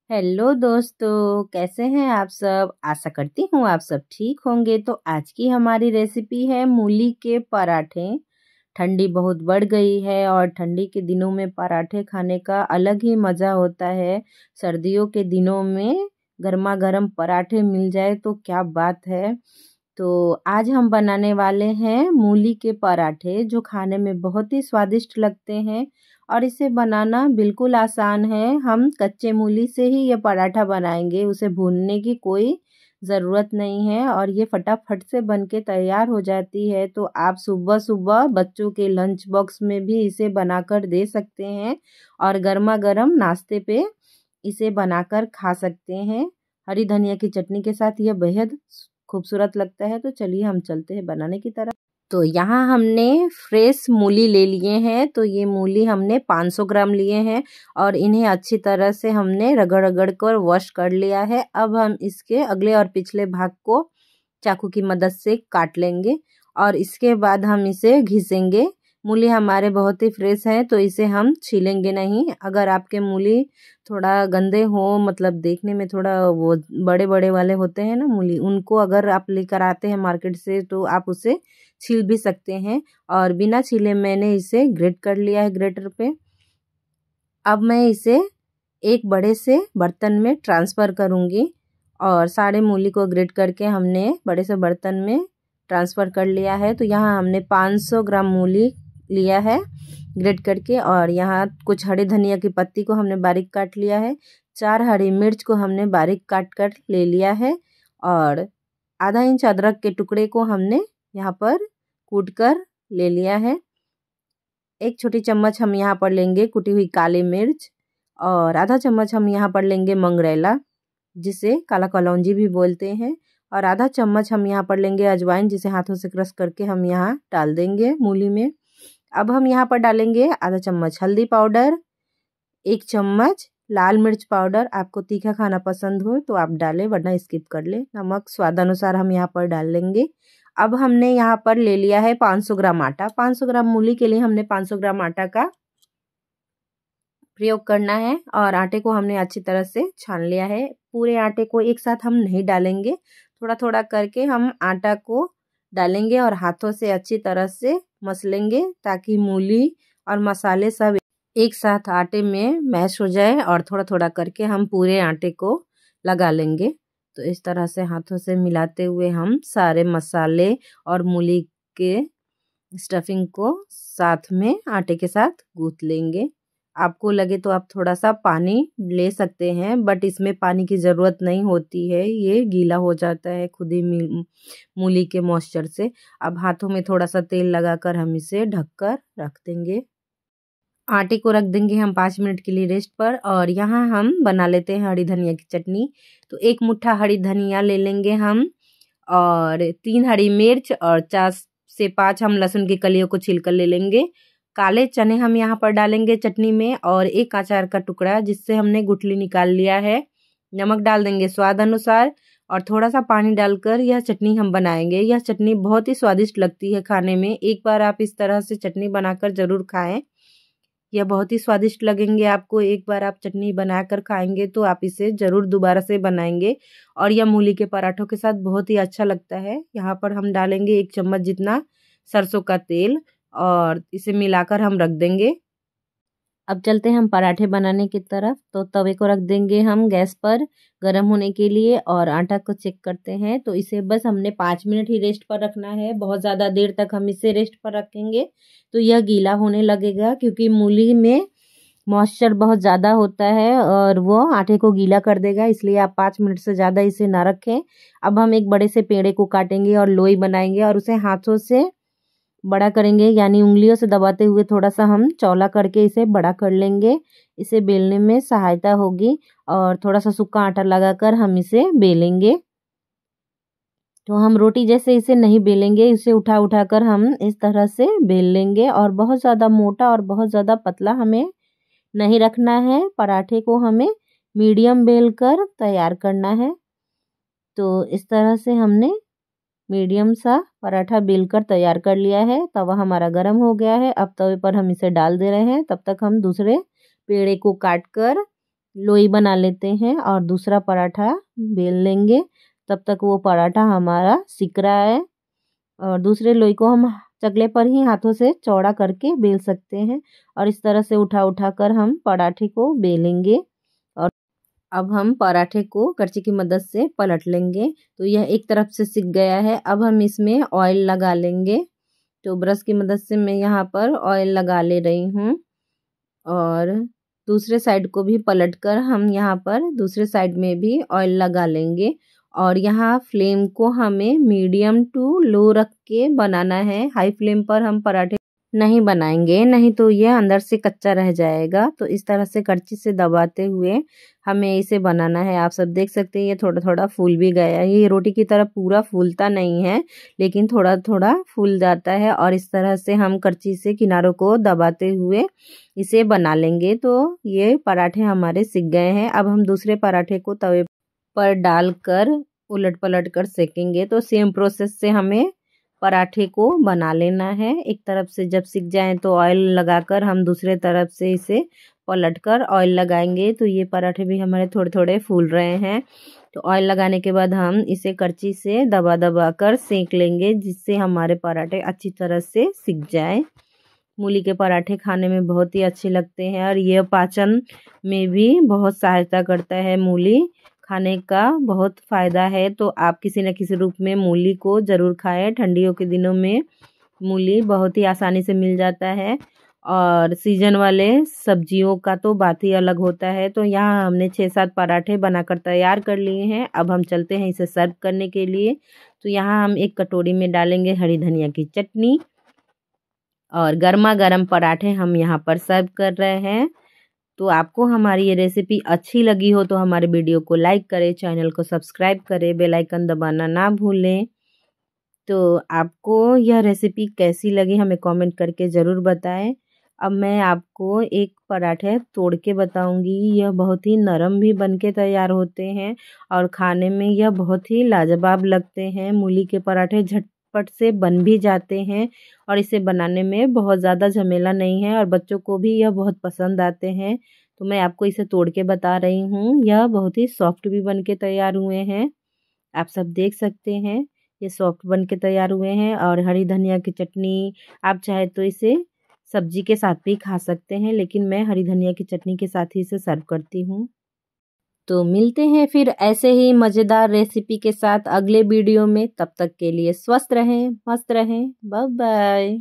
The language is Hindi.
हेलो दोस्तों, कैसे हैं आप सब। आशा करती हूँ आप सब ठीक होंगे। तो आज की हमारी रेसिपी है मूली के पराठे। ठंडी बहुत बढ़ गई है और ठंडी के दिनों में पराठे खाने का अलग ही मज़ा होता है। सर्दियों के दिनों में गर्मा गर्म पराठे मिल जाए तो क्या बात है। तो आज हम बनाने वाले हैं मूली के पराठे, जो खाने में बहुत ही स्वादिष्ट लगते हैं और इसे बनाना बिल्कुल आसान है। हम कच्चे मूली से ही ये पराठा बनाएंगे, उसे भूनने की कोई ज़रूरत नहीं है और ये फटाफट से बन के तैयार हो जाती है। तो आप सुबह सुबह बच्चों के लंच बॉक्स में भी इसे बनाकर दे सकते हैं और गर्मा गर्म नाश्ते पे इसे बनाकर खा सकते हैं। हरी धनिया की चटनी के साथ यह बेहद खूबसूरत लगता है। तो चलिए हम चलते हैं बनाने की तरफ। तो यहाँ हमने फ्रेश मूली ले लिए हैं। तो ये मूली हमने 500 ग्राम लिए हैं और इन्हें अच्छी तरह से हमने रगड़ रगड़ कर वॉश कर लिया है। अब हम इसके अगले और पिछले भाग को चाकू की मदद से काट लेंगे और इसके बाद हम इसे घिसेंगे। मूली हमारे बहुत ही फ्रेश हैं तो इसे हम छीलेंगे नहीं। अगर आपके मूली थोड़ा गंदे हो, मतलब देखने में थोड़ा वो बड़े बड़े वाले होते हैं ना मूली, उनको अगर आप लेकर आते हैं मार्केट से तो आप उसे छील भी सकते हैं। और बिना छीले मैंने इसे ग्रेट कर लिया है ग्रेटर पे। अब मैं इसे एक बड़े से बर्तन में ट्रांसफ़र करूँगी और सारे मूली को ग्रेट करके हमने बड़े से बर्तन में ट्रांसफ़र कर लिया है। तो यहाँ हमने 500 ग्राम मूली लिया है ग्रेट करके और यहाँ कुछ हरी धनिया की पत्ती को हमने बारीक काट लिया है। 4 हरी मिर्च को हमने बारीक काट कर ले लिया है और आधा इंच अदरक के टुकड़े को हमने यहाँ पर कूट कर ले लिया है। एक छोटी चम्मच हम यहाँ पर लेंगे कुटी हुई काली मिर्च और आधा चम्मच हम यहाँ पर लेंगे मंगरेला, जिसे काला कलौंजी भी बोलते हैं, और आधा चम्मच हम यहाँ पर लेंगे अजवाइन, जिसे हाथों से क्रश करके हम यहाँ डाल देंगे मूली में। अब हम यहाँ पर डालेंगे आधा चम्मच हल्दी पाउडर, 1 चम्मच लाल मिर्च पाउडर। आपको तीखा खाना पसंद हो तो आप डालें वरना स्किप कर ले। नमक स्वादानुसार हम यहाँ पर डाल लेंगे। अब हमने यहाँ पर ले लिया है 500 ग्राम आटा। 500 ग्राम मूली के लिए हमने 500 ग्राम आटा का प्रयोग करना है और आटे को हमने अच्छी तरह से छान लिया है। पूरे आटे को एक साथ हम नहीं डालेंगे, थोड़ा थोड़ा करके हम आटा को डालेंगे और हाथों से अच्छी तरह से मसलेंगे ताकि मूली और मसाले सब एक साथ आटे में मैश हो जाए और थोड़ा थोड़ा करके हम पूरे आटे को लगा लेंगे। तो इस तरह से हाथों से मिलाते हुए हम सारे मसाले और मूली के स्टफिंग को साथ में आटे के साथ गूँथ लेंगे। आपको लगे तो आप थोड़ा सा पानी ले सकते हैं, बट इसमें पानी की ज़रूरत नहीं होती है, ये गीला हो जाता है खुद ही मूली के मॉइस्चर से। अब हाथों में थोड़ा सा तेल लगाकर हम इसे ढककर रख देंगे। आटे को रख देंगे हम 5 मिनट के लिए रेस्ट पर और यहाँ हम बना लेते हैं हरी धनिया की चटनी। तो 1 मुट्ठा हरी धनिया ले लेंगे हम और 3 हरी मिर्च और 4 से 5 हम लहसुन की कलियों को छील कर ले लेंगे। काले चने हम यहाँ पर डालेंगे चटनी में और 1 अचार का टुकड़ा जिससे हमने गुठली निकाल लिया है। नमक डाल देंगे स्वाद अनुसार और थोड़ा सा पानी डालकर यह चटनी हम बनाएंगे। यह चटनी बहुत ही स्वादिष्ट लगती है खाने में। एक बार आप इस तरह से चटनी बनाकर ज़रूर खाएं, यह बहुत ही स्वादिष्ट लगेंगे आपको। एक बार आप चटनी बनाकर खाएंगे तो आप इसे ज़रूर दोबारा से बनाएंगे और यह मूली के पराठों के साथ बहुत ही अच्छा लगता है। यहाँ पर हम डालेंगे 1 चम्मच जितना सरसों का तेल और इसे मिलाकर हम रख देंगे। अब चलते हैं हम पराठे बनाने की तरफ। तो तवे को रख देंगे हम गैस पर गर्म होने के लिए और आटा को चेक करते हैं। तो इसे बस हमने 5 मिनट ही रेस्ट पर रखना है, बहुत ज़्यादा देर तक हम इसे रेस्ट पर रखेंगे तो यह गीला होने लगेगा, क्योंकि मूली में मॉइस्चर बहुत ज़्यादा होता है और वो आटे को गीला कर देगा, इसलिए आप 5 मिनट से ज़्यादा इसे ना रखें। अब हम एक बड़े से पेड़े को काटेंगे और लोई बनाएंगे और उसे हाथों से बड़ा करेंगे, यानी उंगलियों से दबाते हुए थोड़ा सा हम चौला करके इसे बड़ा कर लेंगे। इसे बेलने में सहायता होगी और थोड़ा सा सूखा आटा लगाकर हम इसे बेलेंगे। तो हम रोटी जैसे इसे नहीं बेलेंगे, इसे उठा उठा कर हम इस तरह से बेल लेंगे और बहुत ज़्यादा मोटा और बहुत ज़्यादा पतला हमें नहीं रखना है। पराठे को हमें मीडियम बेल कर तैयार करना है। तो इस तरह से हमने मीडियम सा पराठा बेलकर तैयार कर लिया है। तवा हमारा गर्म हो गया है। अब तवे पर हम इसे डाल दे रहे हैं। तब तक हम दूसरे पेड़े को काट कर लोई बना लेते हैं और दूसरा पराठा बेल लेंगे। तब तक वो पराठा हमारा सिक रहा है और दूसरे लोई को हम चकले पर ही हाथों से चौड़ा करके बेल सकते हैं और इस तरह से उठा उठा कर हम पराठे को बेलेंगे। और अब हम पराठे को करछी की मदद से पलट लेंगे। तो यह एक तरफ से सिक गया है। अब हम इसमें ऑयल लगा लेंगे। तो ब्रश की मदद से मैं यहाँ पर ऑयल लगा ले रही हूँ और दूसरे साइड को भी पलट कर हम यहाँ पर दूसरे साइड में भी ऑयल लगा लेंगे। और यहाँ फ्लेम को हमें मीडियम टू लो रख के बनाना है। हाई फ्लेम पर हम पराठे नहीं बनाएंगे, नहीं तो यह अंदर से कच्चा रह जाएगा। तो इस तरह से करछी से दबाते हुए हमें इसे बनाना है। आप सब देख सकते हैं ये थोड़ा थोड़ा फूल भी गया है। ये रोटी की तरह पूरा फूलता नहीं है लेकिन थोड़ा थोड़ा फूल जाता है। और इस तरह से हम करछी से किनारों को दबाते हुए इसे बना लेंगे। तो ये पराठे हमारे सिक गए हैं। अब हम दूसरे पराठे को तवे पर डालकर उलट पलट कर सेकेंगे। तो सेम प्रोसेस से हमें पराठे को बना लेना है। एक तरफ से जब सिक जाए तो ऑयल लगाकर हम दूसरे तरफ से इसे पलटकर ऑयल लगाएंगे। तो ये पराठे भी हमारे थोड़े थोड़े फूल रहे हैं। तो ऑयल लगाने के बाद हम इसे करछी से दबा दबा कर सेक लेंगे जिससे हमारे पराठे अच्छी तरह से सिक जाए। मूली के पराठे खाने में बहुत ही अच्छे लगते हैं और यह पाचन में भी बहुत सहायता करता है। मूली खाने का बहुत फ़ायदा है। तो आप किसी न किसी रूप में मूली को ज़रूर खाएं। ठंडियों के दिनों में मूली बहुत ही आसानी से मिल जाता है और सीजन वाले सब्जियों का तो बात ही अलग होता है। तो यहाँ हमने 6-7 पराठे बनाकर तैयार कर लिए हैं। अब हम चलते हैं इसे सर्व करने के लिए। तो यहाँ हम एक कटोरी में डालेंगे हरी धनिया की चटनी और गर्मा गर्म पराठे हम यहाँ पर सर्व कर रहे हैं। तो आपको हमारी ये रेसिपी अच्छी लगी हो तो हमारे वीडियो को लाइक करें, चैनल को सब्सक्राइब करें, बेल आइकन दबाना ना भूलें। तो आपको यह रेसिपी कैसी लगी हमें कमेंट करके ज़रूर बताएं। अब मैं आपको एक पराठे तोड़ के बताऊंगी। यह बहुत ही नरम भी बन के तैयार होते हैं और खाने में यह बहुत ही लाजवाब लगते हैं। मूली के पराठे झटपट से बन भी जाते हैं और इसे बनाने में बहुत ज़्यादा झमेला नहीं है और बच्चों को भी यह बहुत पसंद आते हैं। तो मैं आपको इसे तोड़ के बता रही हूँ। यह बहुत ही सॉफ्ट भी बन के तैयार हुए हैं। आप सब देख सकते हैं ये सॉफ्ट बन के तैयार हुए हैं। और हरी धनिया की चटनी आप चाहे तो इसे सब्जी के साथ भी खा सकते हैं लेकिन मैं हरी धनिया की चटनी के साथ ही इसे सर्व करती हूँ। तो मिलते हैं फिर ऐसे ही मज़ेदार रेसिपी के साथ अगले वीडियो में। तब तक के लिए स्वस्थ रहें, मस्त रहें। Bye bye.